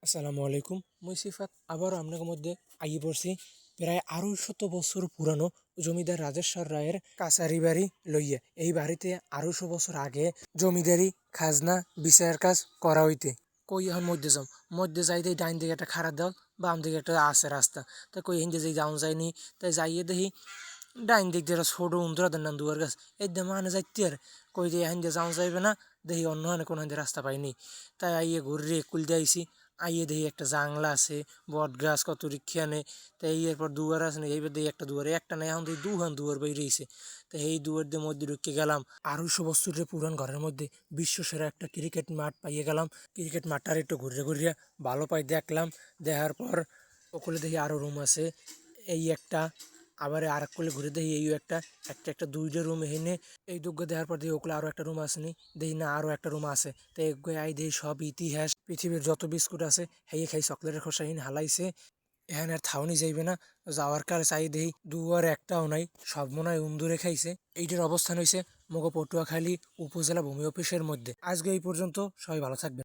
আসসালামু আলাইকুম। মুই সিফাত আবারও আপনাদের মধ্যে আইয়ে পড়ছি প্রায় ২৫০ বছর পুরানো জমিদার রাজেশ্বর রায়ের কাছারি বাড়ি লইয়া। এই বাড়িতে ২৫০ বছর আগে জমিদারি খাজনা বিচার কাজ করা হইতে। কই এখন মধ্যে যাম, মধ্যে যাইতে ডাইন দিকে একটা খারাপ দেওয়াল, বাম দিকে একটা আছে রাস্তা। তা কই হিন্দে যাই যাওয়া যায়নি, তাই যাইয়ে দেখি ডাইন দিক দিয়ে একটা ছোট উন্দরা দেন না দুয়ার গাছ এই দে মানে যাইতে আর কই যে হিন্দে যাওয়া যাইবে না, দেখি অন্য হানে কোনো হিন্দে রাস্তা পাইনি। তাই আইয়ে ঘুরে কুল দিয়ে আইসি, আইয়ে দেখি একটা জাংলা আছে, বট গাছ কত রিক্ষা নে। তাই এরপর দুয়ার আছে না, এইবার দেখি একটা দুয়ারে একটা নেই, এখন দেখি দুহান দুয়ার বাইরেছে। তো এই দুয়ার দিয়ে মধ্যে ঢুকে গেলাম ২৫০ বছরের পুরান ঘরের মধ্যে। বিশ্ব সেরা একটা ক্রিকেট মাঠ পাইয়ে গেলাম। ক্রিকেট মাঠটার একটু ঘুরে ঘুরিয়া ভালো পাই দেখলাম। দেখার পর ওখানে দেখি আরও রুম আছে, এই একটা, আবার আর এক করলে ঘুরে দেখি এই একটা, একটা একটা দুইটা রুম এখানে। এই দুগ্গ দেওয়ার পর দেখি ওগুলো আরও একটা রুম আসেনি, দেখি না আরও একটা রুম আছে। তো এগুলো আই দেখি সব ইতিহাস, পৃথিবীর যত বিস্কুট আছে হেয়ে খাই চকলেটের খোসাহীন হালাইছে। এখানে আর থাউনি যাইবে না। যাওয়ার কার চাই দেই দুয়ার একটাও নাই, সব মনে হয় উন্দুরে খাইছে। এইটার অবস্থান হয়েছে মগ পটুয়াখালী উপজেলা ভূমি অফিসের মধ্যে। আজকে এই পর্যন্ত, সবাই ভালো থাকবে।